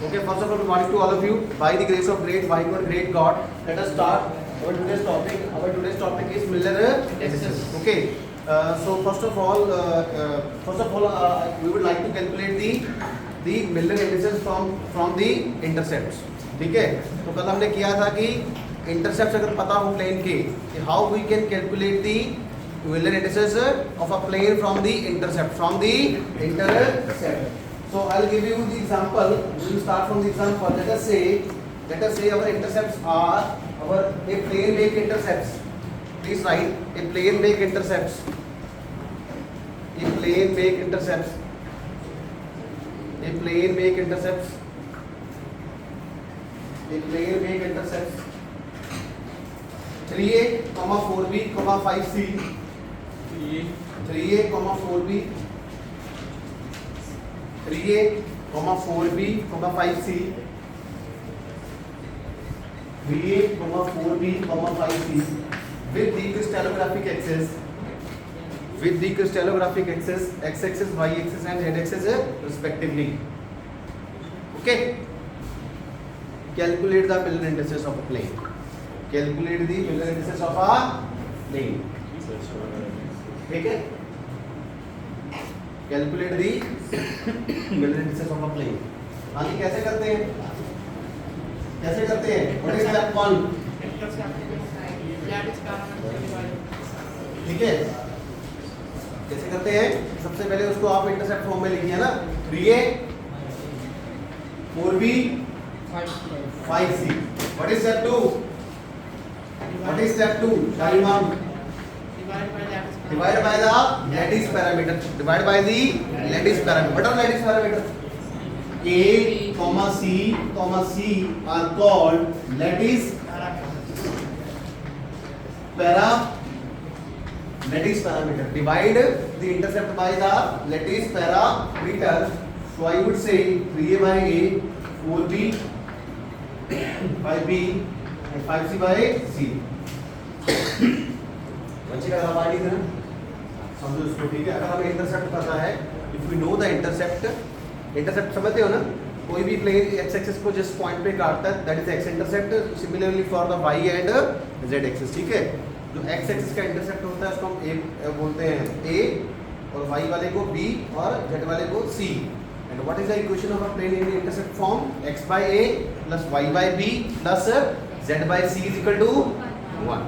Okay, first of all, good morning to all of you. By the grace of great wise and great God, let us start our today's topic. Our today's topic is Miller indices. Okay. So first of all, we would like to calculate the Miller indices from the intercepts. ठीक है. तो कल हमने किया था कि intercepts अगर पता हो plane के, how we can calculate the Miller indices of a plane from the intercept. So I'll give you the example. We will start from the example. Let us say our intercepts are a plane make intercepts. Please write a plane make intercepts. A plane make intercepts. A plane make intercepts. A plane make intercepts. 3a, 4b, 5c. 3a, 4b. 3a, 4b, 5c. 3a, 4b, 5c with the crystallographic axis. With the crystallographic axis, x-axis, y-axis and z-axis respectively. Okay. Calculate the Miller indices of a plane. Calculate the Miller indices of a plane. ठीक है? Calculate the Miller indices of a plane. आगे कैसे करते हैं? What is step 1? ठीक है? कैसे करते हैं? सबसे पहले उसको आप इंटरसेप्ट फॉर्म में लिखिए ना. 3a, 4b, 5c. What is step 2? What is step 2? Shariman. Divide by the lattice parameter. Divide by the lattice parameter. What are lattice parameter? A, C are called lattice parameter. Divide the intercept by the lattice parameter. So I would say 3a by a, 4b by b and 5c by c. बच्चे का सवाल ही था समझो इसको. ठीक है. अगर हमें इंटरसेप्ट करना है, if we know the intercept समझते हो ना, कोई भी प्लेन एक्स एक्सिस को जिस पॉइंट पे काटता है that is X intercept. Similarly for the Y and Z axis. ठीक है. जो एक्स एक्सिस का इंटरसेप्ट होता है उसको हम ए बोलते हैं ए, और वाई वाले को बी और जेड वाले को C. And what is the equation of a plane in the intercept form? X by A plus Y by B plus Z by C is equal to 1.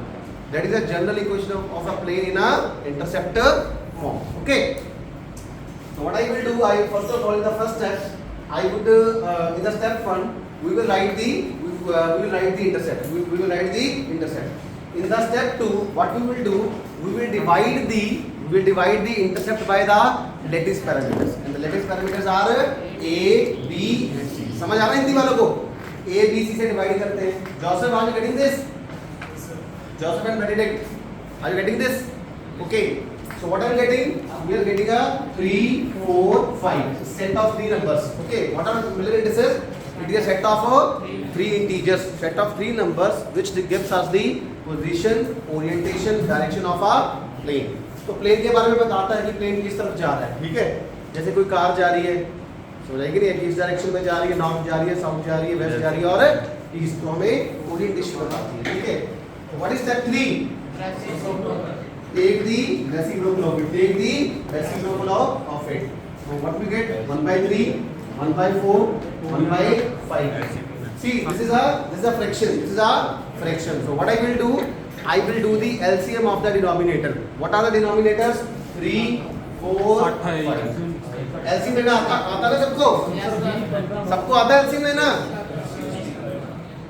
That is a general equation of a plane in a interceptor form. Okay. So what I will do, first of all in the first step, I would in the step 1 we will write the intercept. We will write the intercept. In the step 2, what we will do, we will divide the intercept by the lattice parameters. And the lattice parameters are a, b and c. समझ आ रहा है हिंदी वालों को? a, b, c से divide करते हैं. Joseph, are you getting this? Joseph and Benedict, are you getting this? Okay. So what are we getting? We are getting a 3, 4, 5 set of 3 numbers. Okay. What are Miller indices? It is a set of 3 integers. Set of 3 numbers which gives us the position, orientation, direction of a plane. तो plane के बारे में बताता है कि plane किस तरफ जा रहा है. ठीक है. जैसे कोई कार जा रही है, समझाएगी नहीं, किस डायरेक्शन में जा रही है, नॉर्थ जा रही है, साउथ जा रही है, वेस्ट जा रही है और ईस्ट. तो हमें ओरिएंटेशन बताती है. ठीक है. What is step 3? Take the reciprocal of it. Take the reciprocal of it. So what we get? 1 by 3, 1 by 4, 1 by 5. See, this is a fraction. This is a fraction. So what I will do? I will do the LCM of the denominator. What are the denominators? 3, 4, 5. LCM लेना आता है सबको? सबको आता है LCM लेना?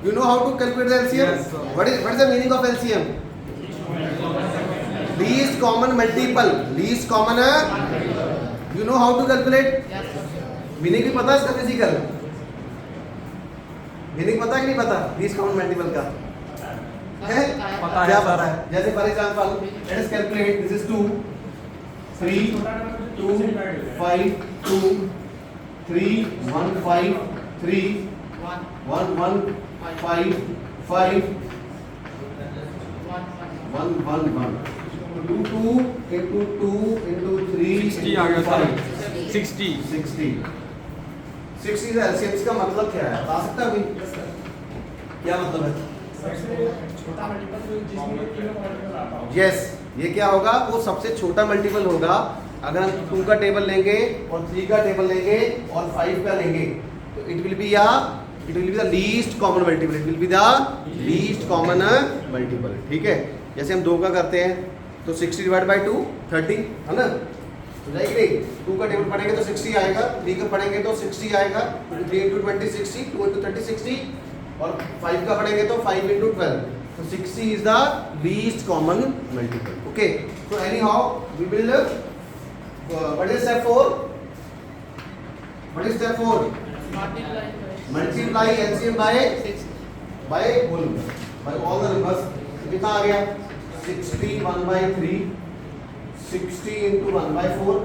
You know how to calculate the LCM? Yes, sir. What is the meaning of LCM? Least common multiple. Least common. You know how to calculate? Yes, sir. Meaning भी पता है इसका फिजिकल? मीनिंग पता है कि नहीं पता? लीस्ट कॉमन मल्टीपल का है? पता है क्या सर. पता है? जैसे for example let us calculate. This is 2, 3, 2, 5, 2, 3, 1, 5, 3, 1, 1, 5, 5, 1, 1, 1. 2, 2 into 2 into 3 60 आ गया सर. 60. 60. 60 का एलसीएम, इसका मतलब क्या है बता सकता है अभी? क्या मतलब है? छोटा मल्टीपल जिसमें तीनों मल्टीपल आता हो। यस, ये क्या होगा, वो सबसे छोटा मल्टीपल होगा। अगर हम 2 का टेबल लेंगे और 3 का टेबल लेंगे और 5 का लेंगे तो it will be the least common multiple, it will be the least common multiple. ठीक है, जैसे हम 2 का करते हैं तो 60 डिवाइड बाई 2 30 है ना, हो जाएगी नहीं? 2 का टेबल पढ़ेंगे तो 60 आएगा, 3 का पढ़ेंगे तो 60 आएगा, 3 into 20 60, 2 into 30 60, और 5 का पढ़ेंगे तो 5 into 12, तो 60 is the least common multiple. Okay, so anyhow we will what is step 4? What is step 4? Multiply LCM by whole number, by all the numbers. कितना आ गया? 60 1 by 3, 60 into 1 by 4,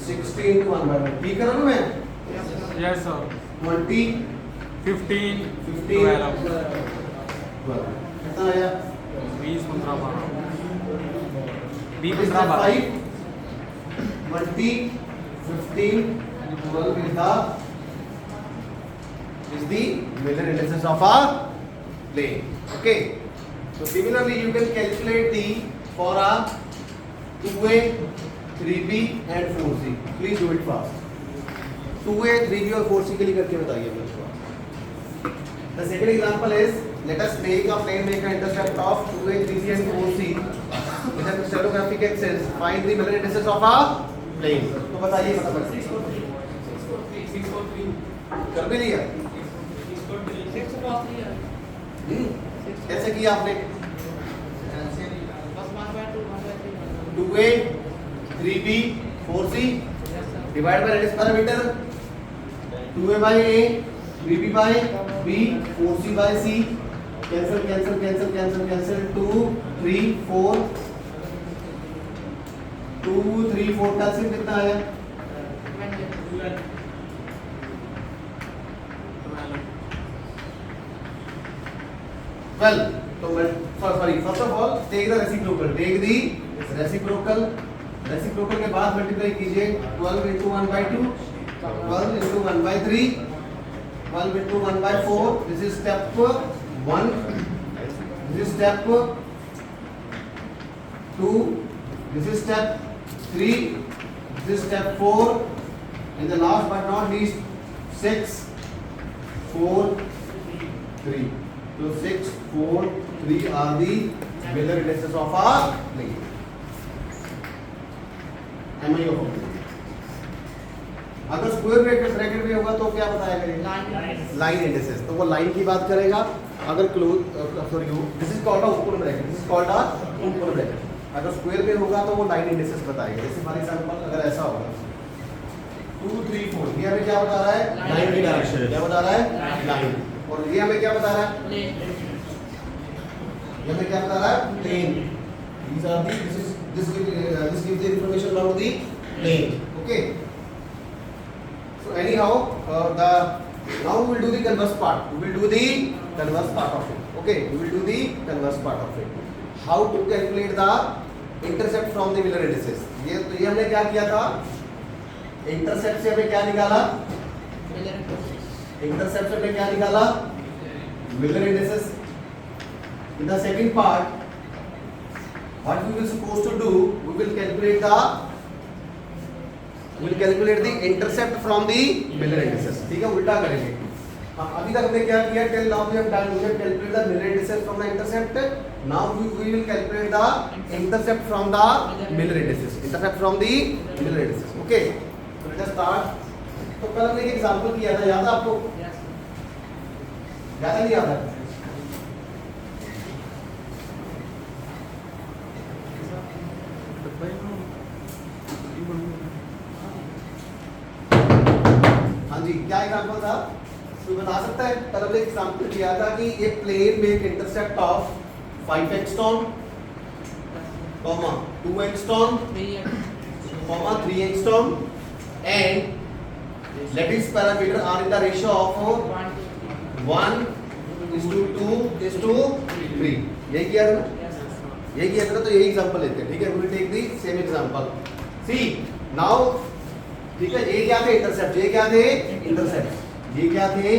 60 into 1 by 4. ठीक है ना मैं? Yes sir. 20 15 12 12 कितना आया? 20 15 12 What is 20 step 15 5? 20 15 12 is the Miller indices of a plane. Okay, so similarly you can calculate the for a 2a 3b and 4c. Please do it fast. 2a 3b और 4c के लिए करके बताइए मेरे को। The second example is, let us make a plane make an intercept of 2a 3b and 4c with a crystallographic axis. Find the Miller indices of a plane. तो बताइए फटाफट। 643 कर भी लिया? 643 कैसे किया आपने? बस 1/2 2a 3b 4c divide by radius parameter, 2a by a 3b by b 4c by c, cancel cancel cancel cancel cancel, 2 3 4 2 3 4 cancel, कितना आया? 12. तो मैं sorry, first of all take the reciprocal, take the reciprocal, reciprocal के बाद multiply कीजिए 12 into 1 by 2, 12 into 1 by 3, 12 into 1 by 4. This is step 1, this is step 2, this is step 3, this is step 4, and the last but not least 6 4 3. So 6 4 3 are the Miller indices of a plane. Am I okay? अगर square bracket में होगा तो क्या बताया करेगा? Line indices, तो वो line की बात करेगा। अगर close sorry this is called a open bracket, this is called a open bracket. अगर स्क्वायर में होगा तो वो लाइन इंडिसेस बताएगा। जैसे फॉर एग्जांपल अगर ऐसा होगा 2 3 4, ये हमें क्या बता रहा है? लाइन की डायरेक्शन। क्या बता रहा है? लाइन। और ये हमें क्या बता रहा है? ये हमें क्या बता रहा है? Plane. These are the this gives the information about the plane. Okay. So anyhow, now we will do the converse part. We will do the converse part of it. Okay, we will do the converse part of it. How to calculate the intercept from the Miller indices? ये हमने क्या किया था? Intercept से हमने क्या निकाला? Intercept से हमने क्या निकाला? Miller indices. In the second part, what we will supposed to do? We will calculate the intercept from the Miller indices. ठीक है, उल्टा करेंगे। अभी तक हमने क्या किया? Till now we have done, we have calculated the Miller indices from the intercept. Now we will calculate the intercept from the Miller indices. Intercept from the Miller indices. Okay. So let us start. तो कल हमने एक example किया था, याद है आपको? याद है नहीं याद है? हाँ जी, क्या एग्जांपल था? कोई बता सकता है? कल हमने एग्जांपल किया था कि ये प्लेन में एक intercept of 5 angstrom, 2 angstrom, 3 angstrom and lattice parameter are in the ratio of 1:2:3. यही किया था ना? यही किया था ना? तो यही एग्जांपल लेते हैं। ठीक है, we will take the same example. See now ठीक है, ये क्या थे इंटरसेप्ट, ये क्या थे इंटरसेप्ट, ये क्या थे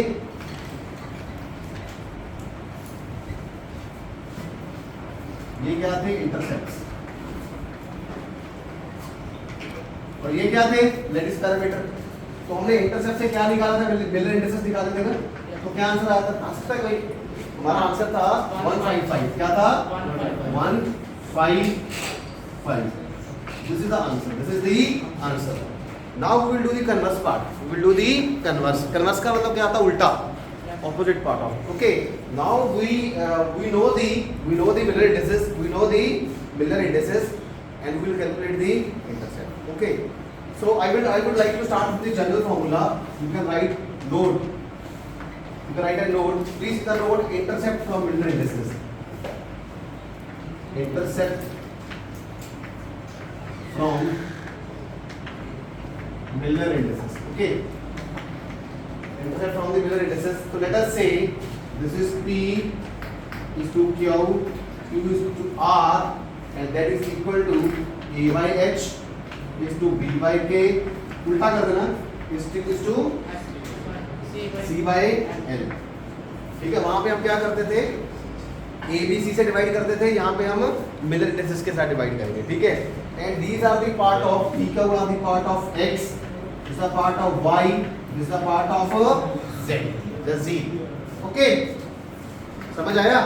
इंटरसेप्ट्स, और ये क्या थे लेटिस पैरामीटर। तो हमने इंटरसेप्ट से क्या निकाला था, मिलर इंडिसेस निकाले थे ना, तो क्या आंसर आया था, आंसर था कोई, हमारा आंसर था 155, क्या था 155, this is the answer, this is the answer. Now we will do the converse part, we will do the converse, converse का मतलब क्या था, उल्टा, opposite part of, okay, now we know the Miller indices, we know the Miller indices and we will calculate the intercept, okay. So I would like to start with the general formula. You can write note, you can write a note, please the note intercept from Miller indices, intercept from Miller indices, okay, intercept from the Miller indices. So let us say this is P is to Q, Q is to R, and that is equal to A by H is to B by K, उल्टा कर देना, is to C by L, ठीक है। वहां पे हम क्या करते थे, A B C से डिवाइड करते थे, यहाँ पे हम मिलर इंडिसेस के साथ डिवाइड करेंगे, ठीक है। And these are the part of P का are the part of X, this are part of Y, this are part of Z, the Z, okay, समझ आया।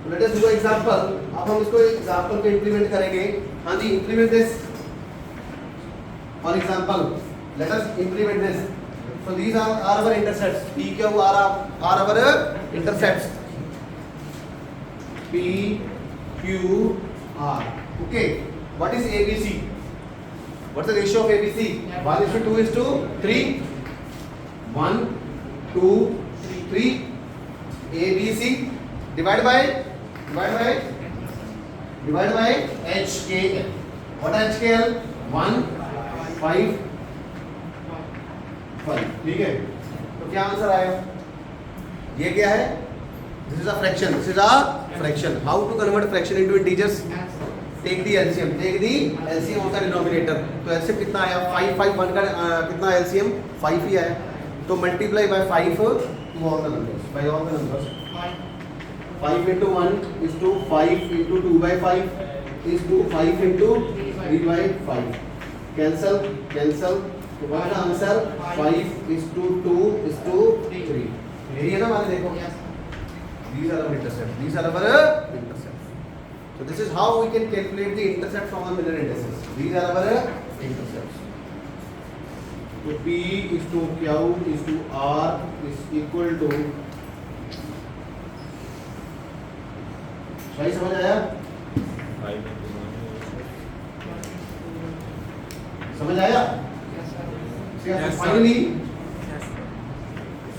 लेट अस डू एग्जांपल, अब हम इसको एग्जांपल पे इंप्लीमेंट करेंगे। हाँ जी, implement this, for example let us implement this. So these are our intercepts, P Q R are our intercepts, P Q R, okay. What is ABC? What's the ratio of ABC? 1:2:3, 1 2 3, ABC divided by HKL. What is HKL? 1 5 5, ठीक है। तो क्या answer आया, ये क्या है, this is a fraction, this is a fraction. How to convert fraction into integers? Take the LCM, take the LCM of the denominator. तो LCM कितना आया, 5 5 1 का कितना LCM 5 ही आया, तो multiply by 5 to all the numbers, by all the numbers. 5 into 1 is to 5 into 2 by 5 is to 5 into 3 by 5. Cancel, cancel. तो what is the answer? 5 is to 2 is to 3. यही है ना हमारे, देखो these are our intercepts, these are our intercepts. So this is how we can calculate the intercept from our Miller indices. These are our intercepts. So P is to Q is to R is equal to, सही समझ आया, समझ आया। Yes, finally, Yes.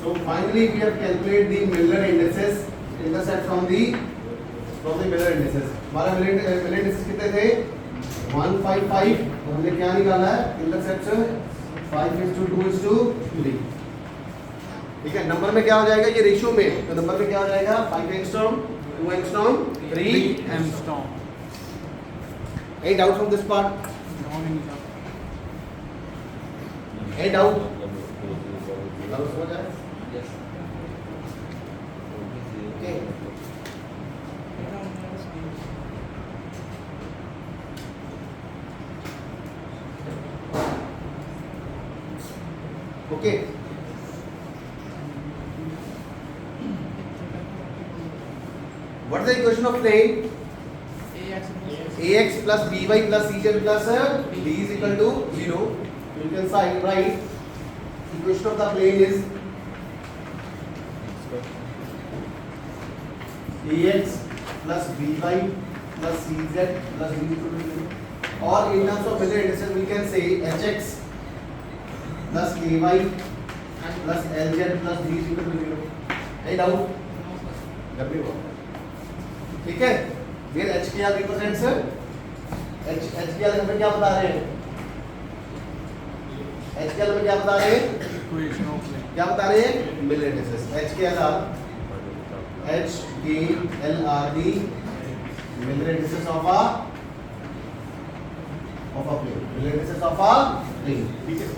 so finally we have calculated the Miller indices, intercept from the Miller indices. हमारा Miller indices कितने थे, 155, और हमने क्या निकाला है, intercept 5:2:3, ठीक है। नंबर में क्या हो जाएगा, ये रेशियो में, तो नंबर में क्या हो जाएगा, 5 angstrom, 2 angstrom, 3 Armstrong. Any doubt from this part? Any doubt? Doubt हो जाए? Okay. Okay. What is the equation of plane? Ax plus by plus cz plus d is equal to 0. You can write equation of the plane is ax plus by plus cz plus d is equal to 0. Or in terms of Miller indices we can say hx plus ky plus lz plus d is equal to 0. Any doubt? ठीक है। फिर HKL represents, HKL में क्या बता रहे हैं, HKL में क्या बता रहे हैं, Equation of plane. क्या बता रहे हैं, Miller indices. HKL are the Miller indices of a plane, Miller indices of a plane. Plane, ठीक है।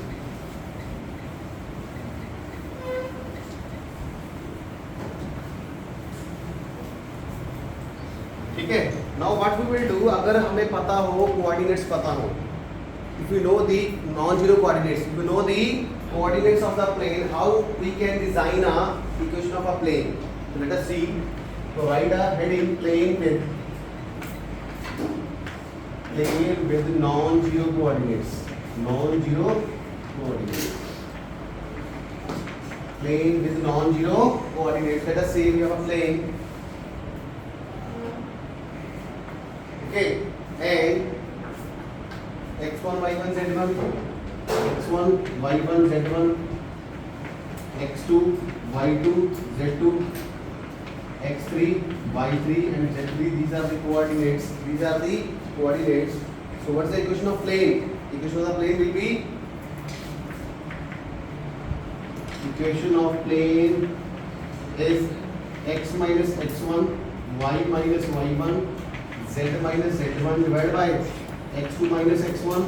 ठीक है, now what we will do, अगर हमें पता हो कोऑर्डिनेट्स पता हो, if we know the non-zero coordinates, if we know the coordinates of the plane, how we can design a equation of a plane. So let us see, provide a heading plane with non-zero coordinates, non-zero coordinates, plane with non-zero coordinates. Let us say we have a plane, okay, and x1 y1 z1, x1 y1 z1, x2 y2 z2, x3 y3 and z3. These are the coordinates. These are the coordinates. So what is the equation of plane? Equation of the plane will be, equation of plane is x minus x1, y minus y1, z minus z1 divided by x2 minus x1,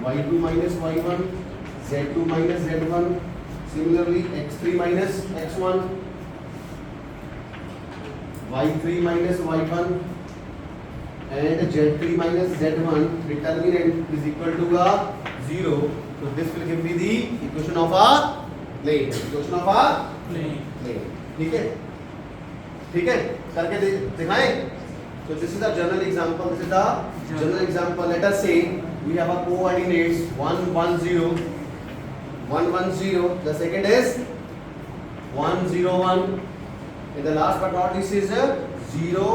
y2 minus y1, z2 minus z1. Similarly, x3 minus x1, y3 minus y1 and z3 minus z1. Determinant is equal to a 0. So this will give me the equation of a plane. Equation of a Plane. plane. ठीक है, ठीक है, करके दिखाएं. So this is a general example. This is a general example. Let us say we have a coordinates 1 1 0, 1 1 0. The second is 1 0 1, and the last but not least is 0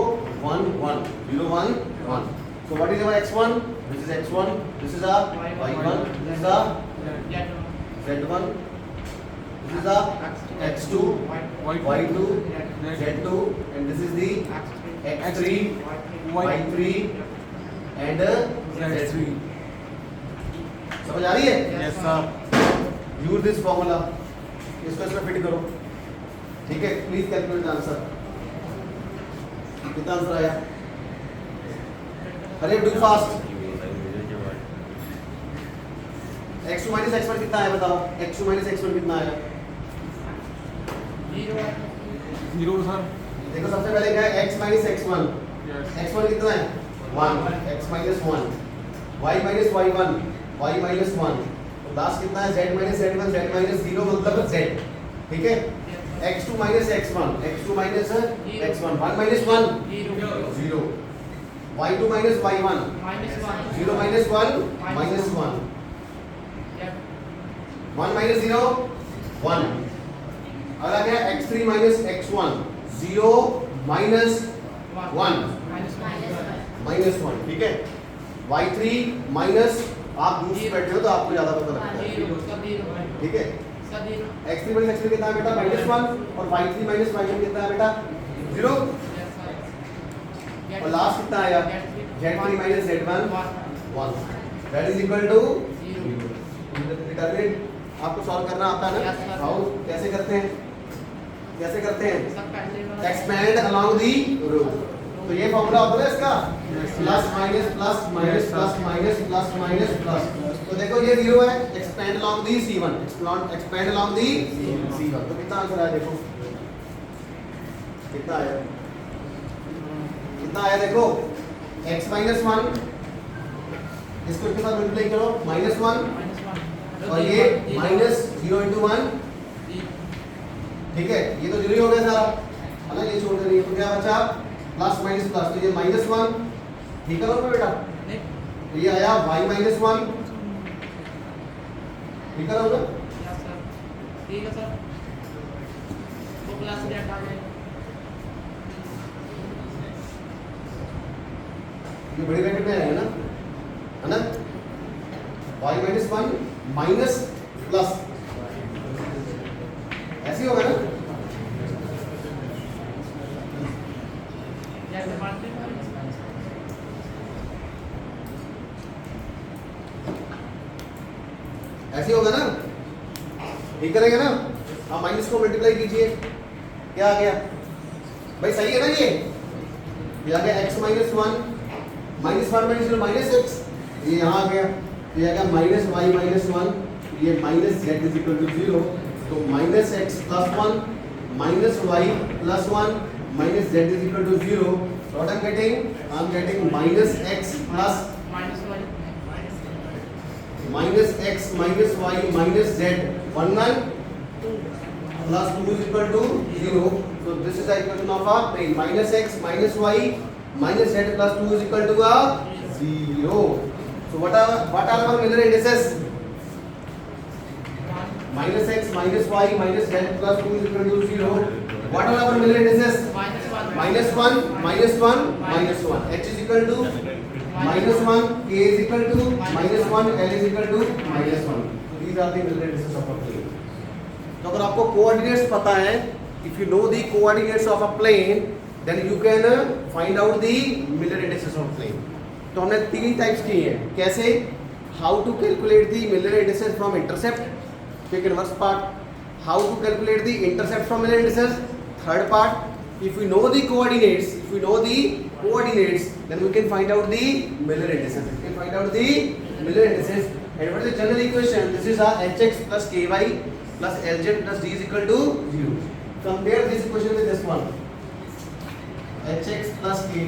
1 1, 0 1 1. So what is our x1? This is x1. This is a y1. This is a z1. This is a x2, y2, z2, and this is the x3, y3 and z3. समझ आ रही है? Yes sir. Use this formula, इसको इसमें fit करो, ठीक है। Please calculate the answer. कितना answer आया? अरे do fast. x2 minus x1 कितना है बताओ? x2 माइनस x1 कितना आया? 0 sir. देखो सबसे पहले क्या है? x minus x1, Yes. x1 कितना है? 1, x minus 1, y minus y1, y minus 1, last कितना है? z minus z1, z minus 0 मतलब z, ठीक है। x2 minus x1, x2 minus x1, 1 minus 1 0, y2 minus y1, 0 minus 1 minus 1, 1 minus 0 1। अगला क्या है? x3 minus x1, 0 minus 1 minus 1, ठीक है। y3 माइनस, आप दूर से बैठे हो तो आपको ज्यादा पता लगता है, ठीक है। x3 माइनस x3 कितना है बेटा? -1, और y3 माइनस y1 कितना है बेटा? 0, और लास्ट कितना आया? z3 minus z1 1, that is equal to 0। Determinant आपको सॉल्व करना आता है ना? हाउ, कैसे करते हैं? कैसे करते हैं? एक्सपेंड अलोंग दी रो। तो ये फॉर्मूला होता है इसका, plus minus plus minus plus minus plus minus plus. तो देखो ये 0 है, expand along the C1, expand along the C1। तो कितना आंसर आया देखो? कितना आया? कितना आया देखो? x माइनस 1, इसको इसके साथ मल्टीप्लाई करो, -1, और ये माइनस 0 इंटू 1, ठीक है। ये तो 0 ही हो गया सारा, है ना? ये छोड़ देंगे तो क्या बचा? प्लस माइनस प्लस, तो ये -1, ठीक है ना बेटा? तो ये आया y माइनस 1, ठीक है ना? ठीक है सर, वो क्लास में हटा दें। ये बड़ी ब्रैकेट में आएगा ना, है ना? y माइनस 1 माइनस प्लस, ऐसे ही होगा ना? जैसे मानते हैं ऐसे ही होगा ना? ठीक करेंगे ना? आप माइनस को मल्टीप्लाई कीजिए, क्या आ गया भाई? सही है ना? ये आ गया x minus 1 minus 1 minus 0 minus x, ये यहाँ आ गया, तो ये आएगा माइनस वाई माइनस वन, ये minus Z is equal to zero, तो minus X plus one minus Y plus one minus Z is equal to zero. What I'm getting? I'm getting minus x plus minus y minus x minus y minus z 1 1 plus 2 is equal to 0. So this is the equation of our plane. Minus x minus y minus z plus 2 is equal to a 0. So what are our Miller indices? Minus x minus y minus z plus 2 is equal to 0. What are our Miller indices? minus 1 minus 1 minus 1. H is equal to minus 1, k is equal to minus 1, l is equal to minus 1. These are the Miller indices of a plane. तो अगर आपको coordinates पता है, if you know the coordinates of a plane, then you can find out the Miller indices of a plane. तो हमने तीन types किए हैं. कैसे? How to calculate the Miller indices from intercept, take inverse part. How to calculate the intercept from Miller indices, third part. If we know the coordinates, then we can find out the Miller indices. We can find out the Miller indices. And what is the general equation? This is our hx plus ky plus lz plus d is equal to 0. Compare this equation with this one. hx plus ky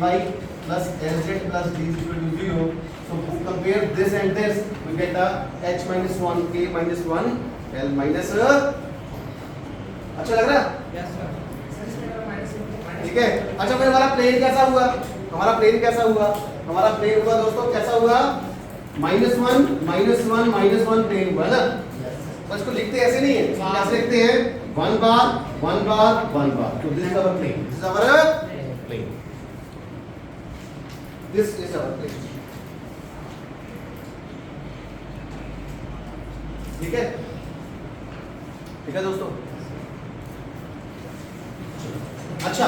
plus lz plus d is equal to 0. So compare this and this, we get a h minus 1, k minus 1, l minus. अच्छा लग रहा है? yes sir ठीक है. अच्छा फिर हमारा plane कैसा हुआ? हमारा प्लेन कैसा हुआ? हमारा प्लेन हुआ दोस्तों कैसा हुआ? -1 -1 प्लेन हुआ ना. तो इसको लिखते ऐसे नहीं है, कैसे लिखते हैं? 1 बार 1 बार 1 बार. तो this is our plane. This is our plane. This is our plane. ठीक है? ठीक है दोस्तों. अच्छा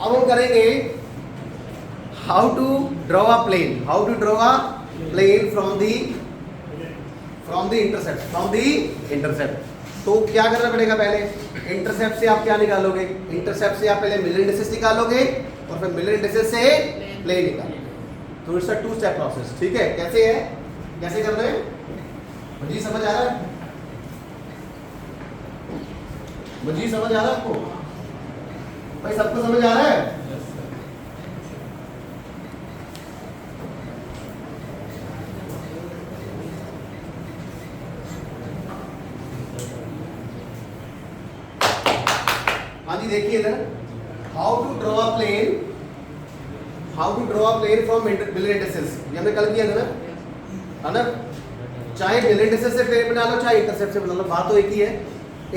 अब हम करेंगे how to draw a plane from the intercept. तो क्या करना पड़ेगा? पहले इंटरसेप्ट से आप क्या निकालोगे? इंटरसेप्ट से आप पहले मिलर इंडिसेस निकालोगे और फिर मिलर इंडिसेस से प्लेन निकालोगे. तो इट्स अ 2 स्टेप प्रोसेस. ठीक है? कैसे है, कैसे कर रहे हैं? मुझे समझ आ रहा है? मुझे समझ आ रहा है आपको भाई? सबको समझ आ रहा है? हाँ जी देखिए इधर. How to draw a plane from Miller indices. ये हमने कल किया था ना, है ना? चाहे मिलर इंडिसेस से प्लेन बना लो चाहे इंटरसेप्ट से बना लो, बात तो एक ही है.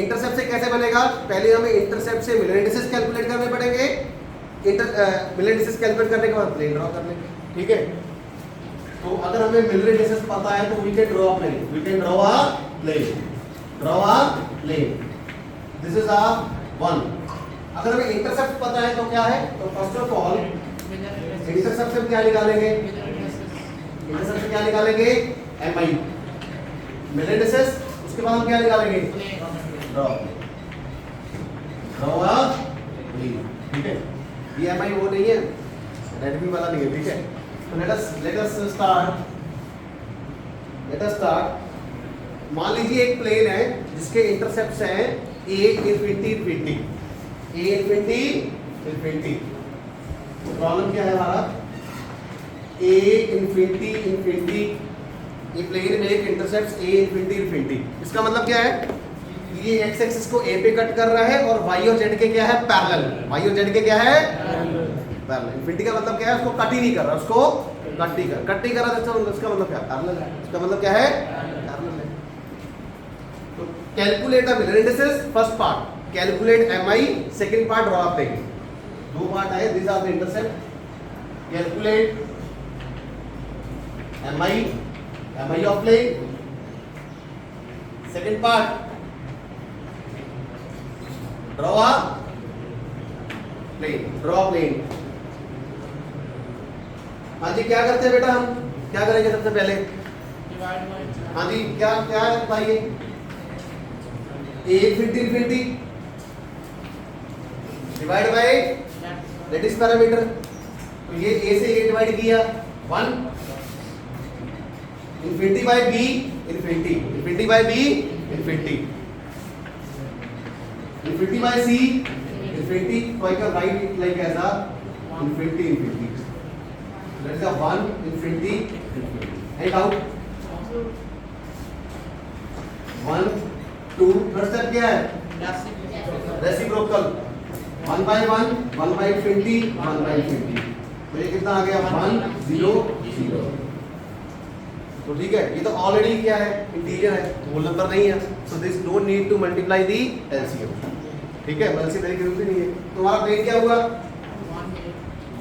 इंटरसेप्ट से कैसे बनेगा? पहले हमें इंटरसेप्ट से मिलर इंडिसेस कैलकुलेट करने पड़ेंगे. मिलर इंडिसेस कैलकुलेट करने के बाद प्लेन ड्रॉ कर लेंगे. ठीक है? तो अगर हमें मिलर इंडिसेस पता है तो we can draw a plane. This is a 1. अगर हमें इंटरसेप्ट पता है तो क्या है? तो फर्स्ट ऑफ ऑल इंटरसेप्ट से क्या निकालेंगे? इंटरसेप्ट से क्या निकालेंगे? mi. मिलर इंडिसेस, उसके बाद हम क्या निकालेंगे? Draw plane. ठीक है? ये mi वो नहीं है, रेडमी वाला नहीं है. ठीक है? तो let us start. मान लीजिए एक प्लेन है जिसके इंटरसेप्ट्स हैं a इंफिनिटी. प्रॉब्लम क्या है हमारा? a infinity. ये प्लेन में एक इंटरसेप्ट्स a इंफिनिटी. इसका मतलब क्या है? ये x एक्सिस को a पे कट कर रहा है और y और z के क्या है? पैरेलल. इंफिनिटी का मतलब क्या है? उसको कट ही नहीं कर रहा, उसको कट नहीं कर रहा. तो उसका मतलब क्या है? पैरेलल है. उसका मतलब क्या है? पैरेलल है. तो calculate the Miller indices, first part. Calculate mi, second part draw a plane. 2 part आए. This are the intercept. Calculate mi of plane. Second part, draw a plane. हाँ जी क्या करते हैं बेटा? हम क्या करेंगे सबसे पहले? हाँ जी क्या बताइए? a infinity divide by radius parameter. तो ये a से a डिवाइड किया 1. infinity by b, infinity, infinity by b, infinity, infinity by c, infinity. So I can write it like as a infinity, infinity. That is a 1, infinity, infinity. And out 1, 2. Third step क्या है? Reciprocal. 1 by 1, 1 by infinity, 1 by infinity. तो ये कितना आ गया? 1 0 0. तो ठीक है, ये तो ऑलरेडी क्या है? इंटीजर है, होल नंबर नहीं है. So this don't need to multiply the LCM. ठीक है, एलसीएम की जरूरत ही नहीं है. तो हमारा प्लेन क्या हुआ?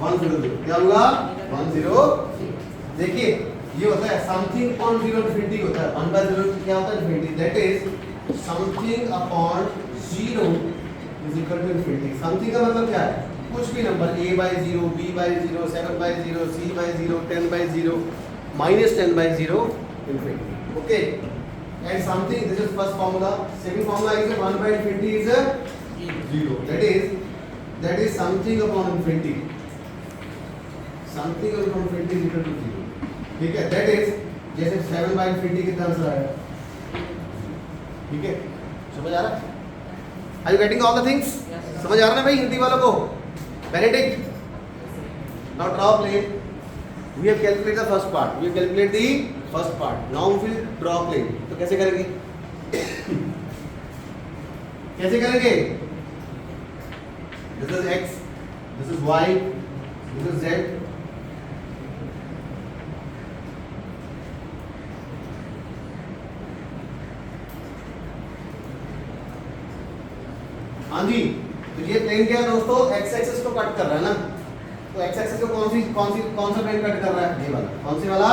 1 0 0. क्या हुआ? 1 0. देखिए ये होता है समथिंग ऑन 0 इंफिनिटी होता है. 1 by 0 क्या होता है? Infinity. That is something upon 0 is equal to infinity. Something का मतलब क्या है? कुछ भी number a by 0, b by 0, 7 by 0, c by 0, 10 by 0, minus 10 by 0, infinity. Okay. And something, this is first formula. Second formula is 1 by infinity is 0. That is something upon infinity. Something upon infinity is equal to 0. ठीक है. That is जैसे 7 by infinity कितना answer आया? ठीक है. समझ आ रहा है? Are you getting all the things? समझ आ रहा है भाई हिंदी वालों को? Benedict. Now draw plane. We have calculated the first part. We have calculated the first part. Now we will draw plane. तो कैसे करेंगे? कैसे करेंगे? This is x, this is y, this is z. हाँ जी, तो ये प्लेन क्या है दोस्तों? x एक्सिस को कट कर रहा है ना. तो x एक्सिस को कौन सा प्लेन कट कर रहा है? ये वाला. कौन से वाला?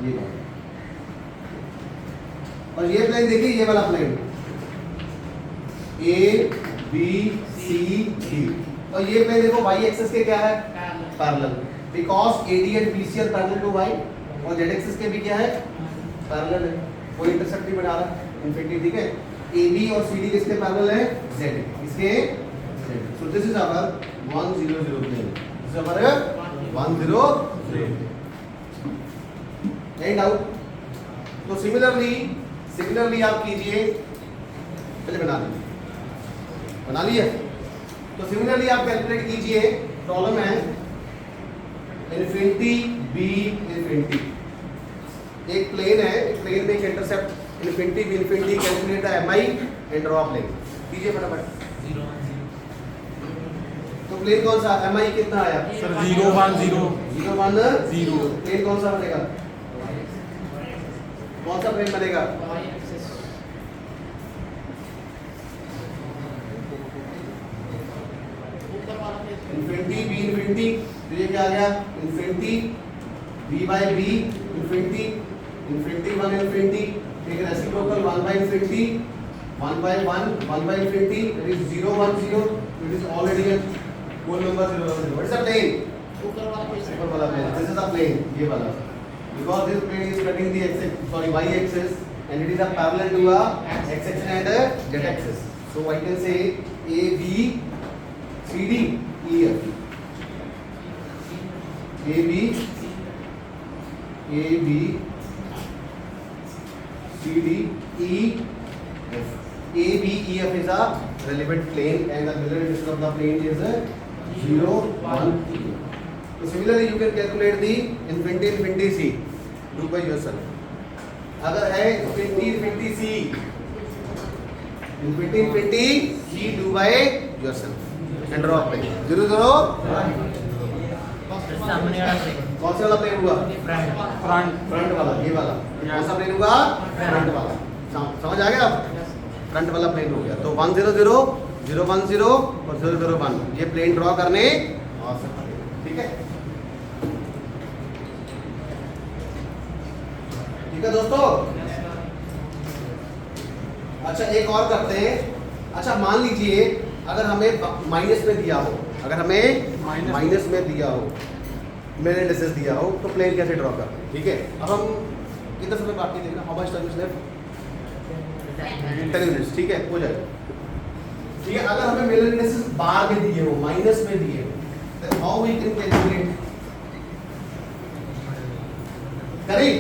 ये वाला. और ये प्लेन देखिए, ये वाला plane A B C D. और ये प्लेन देखो y एक्सिस के क्या है? Parallel. Because AD and BC are parallel to y. और z एक्सिस के भी क्या है? पैरेलल है. कोई इंटरसेक्ट भी बना रहा है इंफिनिटी. ठीक है. AB और CD किसके पैरेलल है? Z. इसके Z. So this is our 1 0 0 plane. This is our 1 0 0. Any doubt? तो सिमिलरली आप कीजिए. पहले बना लिया. तो सिमिलरली आप कैलकुलेट कीजिए. प्रॉब्लम है इन्फिनिटी बी इन्फिनिटी. एक प्लेन है, एक प्लेन में एक intercept infinity by infinity. Calculate the MI and draw plane. कीजिए फटाफट. 0 तो प्लेन कौन सा? एमआई कितना आया? सर 0 1 0 0 1 0. प्लेन कौन सा बनेगा? कौन सा प्लेन बनेगा? y axis. ऊपर वाला प्लेन. Infinity by infinity. तो ये क्या आ गया? Infinity b by b infinity. Infinity 1 infinity. ठीक है. Reciprocal 1 by infinity, 1 by 1, 1 by infinity. That is 0 1 0. It is already a whole number 0 1 0. What is the plane? ऊपर वाला प्लेन. ऊपर वाला plane. This is the plane. ये वाला. Because this plane is cutting the y axis and it is a parallel to a x axis and a z axis. So I can say A B C D E F. A B C D E F. A B E F is a relevant plane and the middle distance of the plane is 0 1 2. So similarly you can calculate the infinity C. Do by yourself. अगर है infinity C, infinity C, do by yourself and draw plane. 0 0. सामने वाला plane. कौन सा वाला plane हुआ? Front वाला. ये वाला कौन सा प्लेन हुआ? फ्रंट वाला. समझ आ गया? फ्रंट वाला प्लेन हो गया. तो 1 0 0 0 1 0 और 0 0 1 ये प्लेन ड्रॉ करने आ सकते हैं. ठीक है. ठीक है दोस्तों. अच्छा एक और करते हैं. अच्छा मान लीजिए अगर हमें माइनस में दिया हो, माइनस में दिया हो, मेरे इंडेक्सेस दिया हो, तो प्लेन कैसे ड्रॉ करते हैं. ठीक है. अब हम कितना समय बाकी देखना. How much time is left? 10 minutes. ठीक है, हो जाएगा. ठीक है. अगर हमें मेरे इंडेक्सेस बार में दिए हो, माइनस में दिए हो, तो हाउ वी कैन कैलकुलेट? करें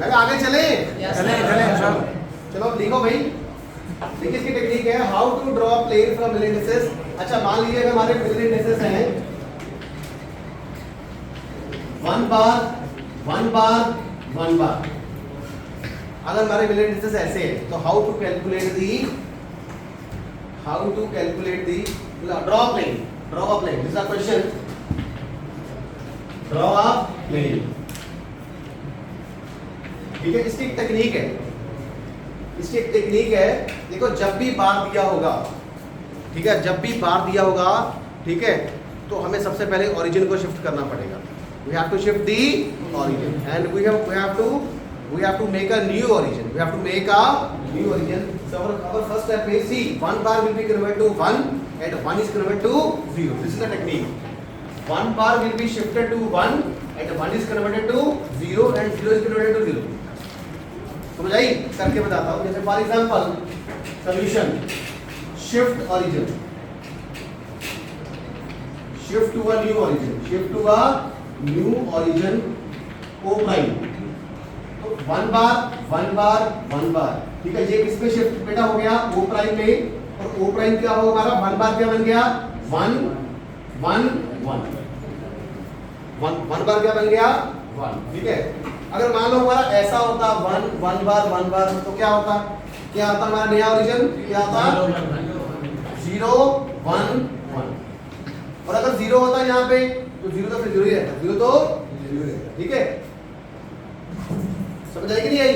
मैं आगे चले Yes, चले sir. चले सर चलो लिखो भाई, देखिए इसकी टेक्निक है how to draw plane from Miller indexes. अच्छा मान लीजिए अगर हमारे मिलियन इंडेक्सेस हैं 1 बार 1 बार 1 बार, अगर हमारे मिलियन इंडेक्सेस ऐसे हैं तो how to calculate the draw a plane this is a question, draw a plane. ठीक है, इसकी एक टेक्निक है, इसकी एक टेक्निक है। देखो जब भी बार दिया होगा, ठीक है, जब भी बार दिया होगा, ठीक है, तो हमें सबसे पहले ओरिजिन को शिफ्ट करना पड़ेगा। We have to shift the origin and we have to make a new origin, we have to make a new origin. So our first step is C 1 bar will be converted to 1 and 1 is converted to 0. This is the technique. 1 bar will be shifted to 1 and 1 is converted to 0 and 0 is converted to 0. समझ आई? करके बताता हूँ। जैसे for example solution shift origin, shift to a new origin, shift to a new origin O prime. तो 1 bar 1 बार, ठीक है, ये किस पे शिफ्ट बेटा हो गया? ओ प्राइम में। और ओ प्राइम क्या होगा हमारा? 1 बार क्या बन गया? 1 1 1 1 बार क्या बन गया? 1। ठीक है, अगर मान लो हमारा ऐसा होता 1 बार तो क्या होता हमारा नया ओरिजिन? क्या होता? 0 1 1। और अगर 0 होता यहाँ पे तो 0 तो फिर 0 ही रहता, 0 तो 0 ही रहता। ठीक है, समझ आई कि नहीं आई?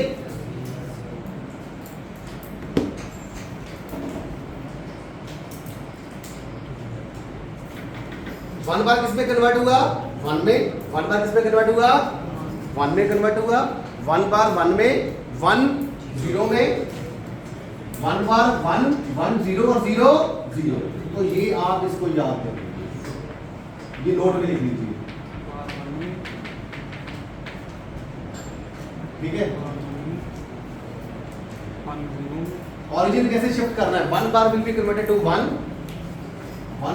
वन बार किस में कन्वर्ट हुआ? 1 में। 1 बार किस में कन्वर्ट हुआ? 1 में कन्वर्ट हुआ। 1 बार 1 में, 1 0 में, 1 बार 1 1 0 और 0 0। तो ये आप इसको याद कर लीजिए, ये नोट में लिख लीजिए। ठीक है, ओरिजिन कैसे शिफ्ट करना है? 1 bar will be converted to 1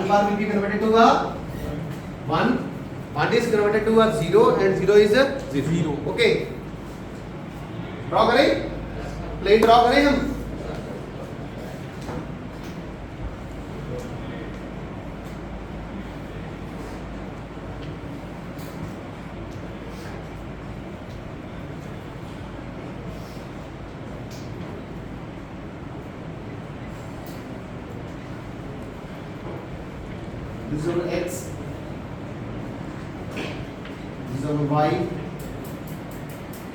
bar will be converted to 1 1 is converted to a 0 and 0 is a 0. Okay, draw करें, प्लेन ड्रॉ करें हम। This is our x, this is our y,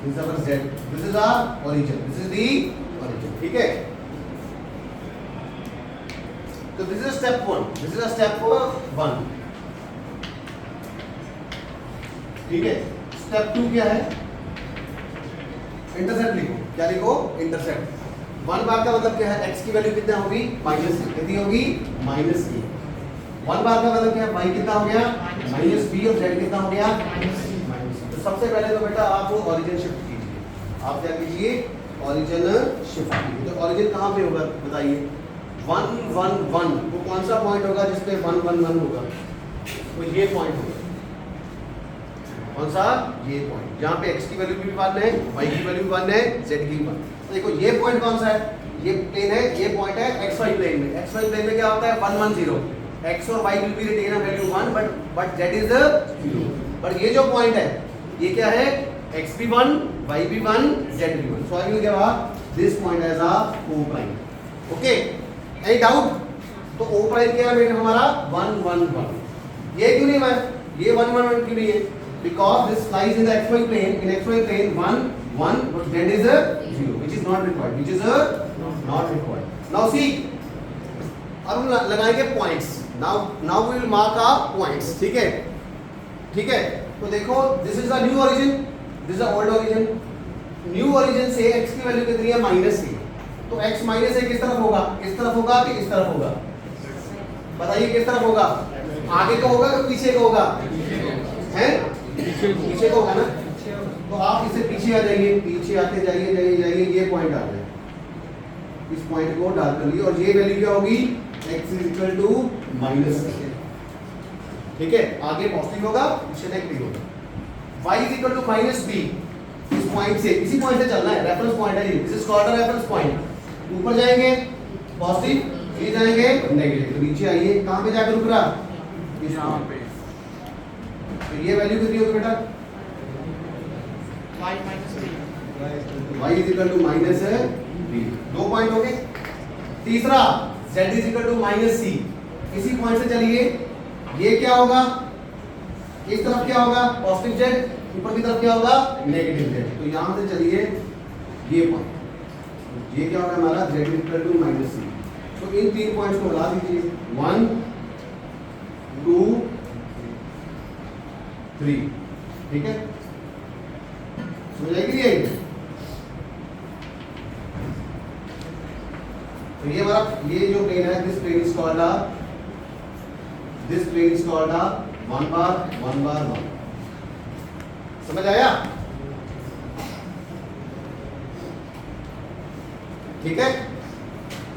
this is our z, this is our origin, this is the origin. ठीक है, तो this is step 1, this is a step 1. ठीक है, step 2 क्या है? इंटरसेप्ट लिखो। क्या लिखो? इंटरसेप्ट। 1 बार का मतलब क्या है? x की वैल्यू कितना होगी? -a। कितनी होगी? -a। 1 बार का मतलब क्या है? y कितना हो गया? -b और z कितना हो गया? -c। तो सबसे पहले तो बेटा आप वो ओरिजिन शिफ्ट कीजिए। आप क्या कीजिए? ओरिजिन शिफ्ट कीजिए। तो ओरिजिन कहाँ पे होगा बताइए? 1 1 1। वो कौन सा पॉइंट होगा जिसपे 1 1 1 होगा? तो ये पॉइंट होगा। कौन सा? ये पॉइंट, जहाँ पे x की वैल्यू भी 1 है, y की वैल्यू 1 है, z की 1। तो देखो ये पॉइंट कौन सा है? ये प्लेन है, ये पॉइंट है xy प्लेन में। xy प्लेन में क्या होता है? 1 1 0। x और y will be retain a value 1 but z is a 0। पर ये जो पॉइंट है ये क्या है? x भी 1, y भी 1, z भी 1। So I will give this point as a o prime. Okay, any doubt? तो o प्राइम क्या है हमारा? 1 1 1। ये क्यों नहीं है? ये 1 1 1 क्यों नहीं है? Because this lies in the xy plane, in xy plane 1 1 but z is a 0 which is not required, which is a not required. Now see, अब हम लगाएंगे points. Now we will mark our points. ठीक है, ठीक है, तो देखो this is the new origin, this is the old origin. New origin से x की वैल्यू कितनी है? -a। तो x -a किस तरफ होगा? इस तरफ होगा कि इस तरफ होगा? बताइए किस तरफ होगा? आगे का होगा कि पीछे का होगा? हैं? पीछे का होगा ना। तो आप इससे पीछे आ जाइए, पीछे आते जाइए जाइए जाइए, ये पॉइंट आ जाए, इस पॉइंट को डाल कर लिए और ये वैल्यू क्या होगी? x is equal to -a। ठीक है, आगे पॉजिटिव होगा, पीछे नेगेटिव होगा। y is equal to -b, इस पॉइंट से, इसी पॉइंट से चलना है, रेफरेंस पॉइंट है ये, this is called a reference point. ऊपर जाएंगे पॉजिटिव, ये जाएंगे नेगेटिव, तो नीचे आइए, कहां पे जाकर रुक रहा, यहाँ पे तो ये वैल्यू कितनी होगी बेटा, y minus b। y is equal to minus b, 2 point हो गए। तीसरा z is equal to minus c, इसी पॉइंट से चलिए, ये क्या होगा, इस तरफ क्या होगा पॉजिटिव z, ऊपर की तरफ क्या होगा नेगेटिव z, तो यहां से चलिए ये पॉइंट, ये क्या होगा हमारा z equal to minus c, तो इन 3 पॉइंट्स को मिला दीजिए, 1 2 3, ठीक है, समझ आएगी ये, तो ये हमारा ये जो प्लेन है, this plane is called a 1 bar 1 bar 1, समझ आया, ठीक है,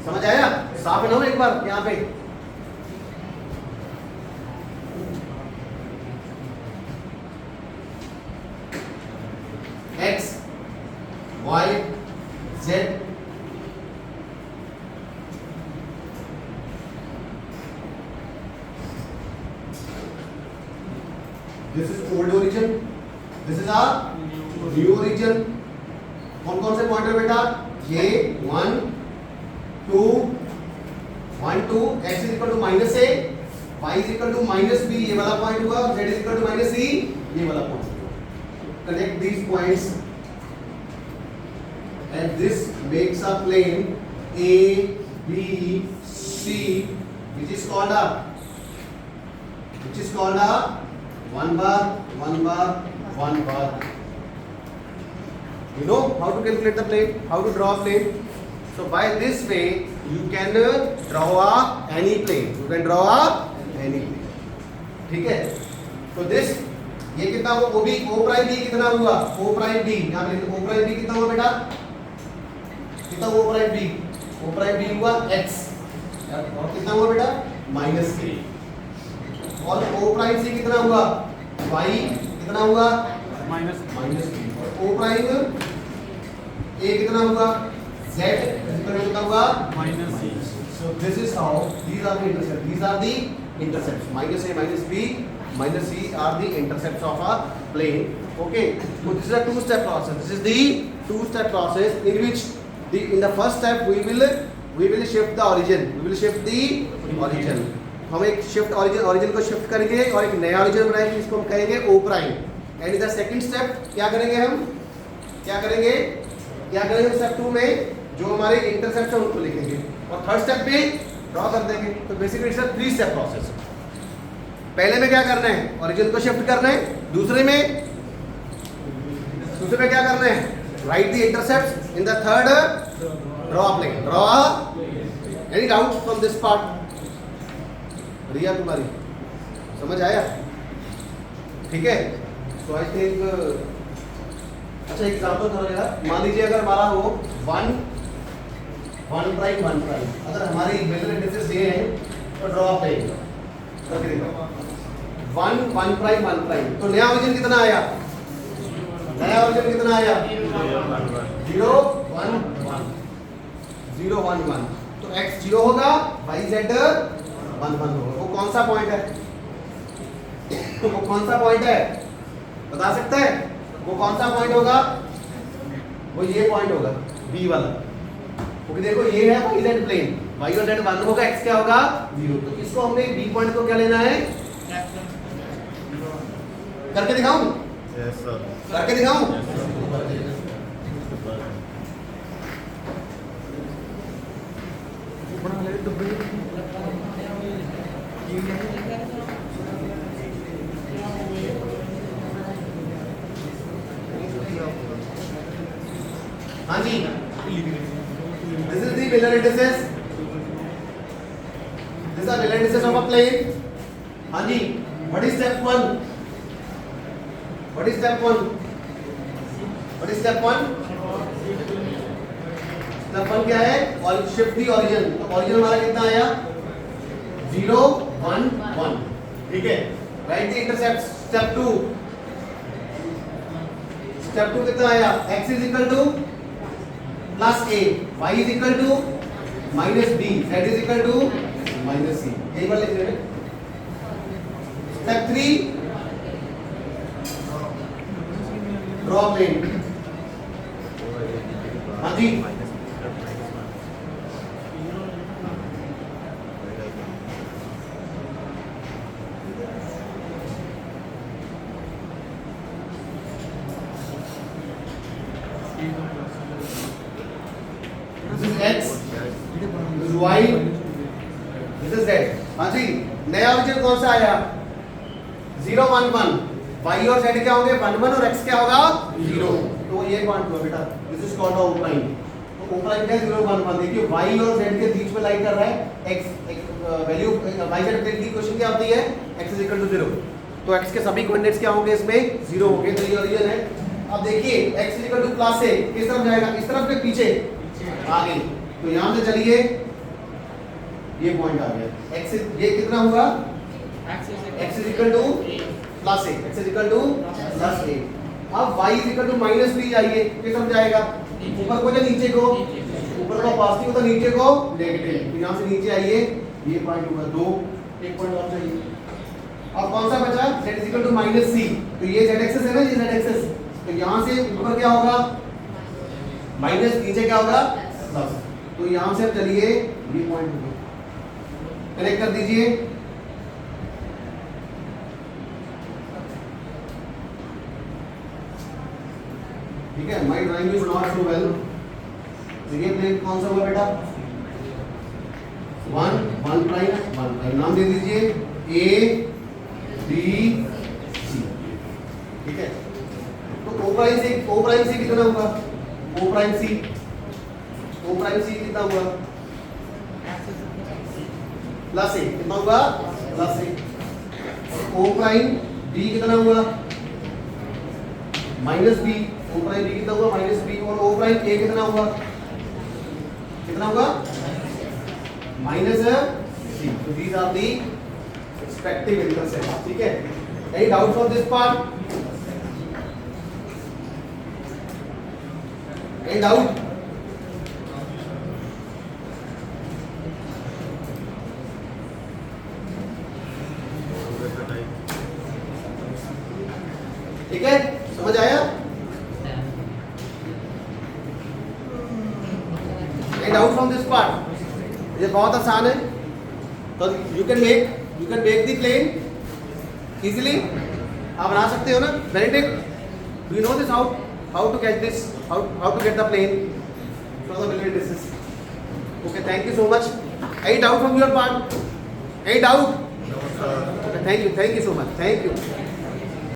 समझ आया, साफ है ना एक बार यहाँ पे, x y z this is old origin, this is our new origin। कौन कौन से पॉइंट है बेटा, ये 1 2 1 2, x is equal to minus a, y is equal to minus b, ये वाला पॉइंट हुआ, z is equal to minus c, ये वाला पॉइंट हुआ। Connect these points and this makes a plane a b c which is called a 1 bar 1 bar 1 bar। You know how to calculate the plane, how to draw a plane, so by this way you can draw any plane, you can draw any plane, ठीक है। तो this ये कितना हुआ, o b o prime b कितना हुआ, o prime b, यहाँ पे o prime b कितना हुआ बेटा, कितना हुआ o prime b हुआ x, और कितना हुआ बेटा माइनस a, और o prime c कितना हुआ y, कितना हुआ माइनस b, और o prime a कितना हुआ z, कितना हुआ minus C. so this is how these are the intercepts, these are the intercepts, minus a minus b minus c are the intercepts of a plane, okay। So this is a two step process, this is the two step process in which in the first step we will shift the origin, हम एक shift origin को shift करेंगे और एक नया origin बनाएंगे जिसको हम कहेंगे o prime, and in the second step क्या करेंगे स्टेप 2 में जो हमारे इंटरसेप्ट है उनको लिखेंगे, और थर्ड स्टेप पे ड्रॉ कर देंगे। तो basically it's a 3 step process. पहले में क्या करना है, ओरिजिन को शिफ्ट करना है, दूसरे में क्या करना है, right the intercepts, in the third draw plane, draw any doubt from this part, Riya तुम्हारी समझ आया, ठीक है। सो आई थिंक अच्छा एग्जांपल करो यार, मान लीजिए अगर हमारा हो 1 प्राइम 1 प्राइम, अगर हमारी मेजर इंडिसेस ये हैं तो ड्रॉ प्लेन करके देखो, 1 प्राइम 1 प्राइम, तो नया ओरिजिन कितना आया, 0 1 1, तो x 0 होगा, y z 1 1 होगा। वो कौन सा पॉइंट है, बता सकते हैं वो कौन सा पॉइंट होगा, वो ये पॉइंट होगा b वाला, क्योंकि देखो ये है y z प्लेन, y और z 1 होगा, x क्या होगा 0, तो इसको हमने b पॉइंट को क्या लेना है, करके दिखाऊं, यस सर, करके दिखाऊं, हाँ जी, this is the Miller indices, these are Miller indices of a plane, हाँ जी। what is step 1, step 1 क्या है, और शिफ्ट दी ओरिजिन, तो ओरिजिन हमारा कितना आया 0 1 1, ठीक है। Right the intercept, step 2 step 2 कितना आया? x is equal to plus a, y is equal to minus b, z is equal to minus c। यही बात लिख रहे हैं। Step 3 draw plane. हाँ जी, this is x, this is y, this is z। हाँ जी, नया ऑब्जेक्ट कौन सा आया? 0 1 1। y और z क्या होंगे? 1 1 और x क्या होगा? 0। तो ये पॉइंट हुआ बेटा, this is called O prime. तो ओ प्राइम क्या है? 0 1 1। देखिए y और z के बीच में लाई कर रहा है x, value y z plane की क्वेश्चन क्या होती है? x is equal to 0। तो x के सभी कोऑर्डिनेट्स क्या होंगे? इसमें 0 होंगे। तो ये ओरिजिन है। अब देखिए x is equal to plus a किस तरफ जाएगा? इस तरफ के पीछे आगे। तो यहां से चलिए, ये पॉइंट आ गया। x ये कितना हुआ? x is equal to plus a, x is equal to plus a। अब y is equal to minus b जाइए, किस तरफ जाएगा? ऊपर को या नीचे को? ऊपर को पॉजिटिव तो नीचे को नेगेटिव। तो यहां से नीचे आइए, ये पॉइंट हुआ 2। एक पॉइंट और चाहिए। अब कौन सा बचा? z is equal to minus c। तो ये z एक्सिस है ना, ये z एक्सिस। तो यहां से ऊपर क्या होगा? माइनस, नीचे क्या होगा? प्लस। तो यहां से चलिए, ये पॉइंट होगा, कनेक्ट कर दीजिए। ठीक है, my drawing is not so well. तो ये प्लेन कौन सा हुआ बेटा? 1 1 प्राइम। नाम दे दीजिए a b c। ठीक है, तो o प्राइम से कितना हुआ? o प्राइम c कितना हुआ? Plus a। कितना हुआ? Plus a। o prime b कितना हुआ? Minus b। o prime b कितना हुआ? Minus b। और o प्राइम a कितना हुआ? कितना हुआ? Minus c। तो these are the respective intercepts। ठीक है, any doubt for this part? Any doubt? ठीक है, समझ आया? Any doubt from this part? ये बहुत आसान है। तो you can make the plane easily। आप बना सकते हो ना? Benedict, do you know this how to catch this? How to get the plane from the Military distances? Okay, thank you so much. Any doubt from your part? Any doubt? Okay, thank you so much. Thank you.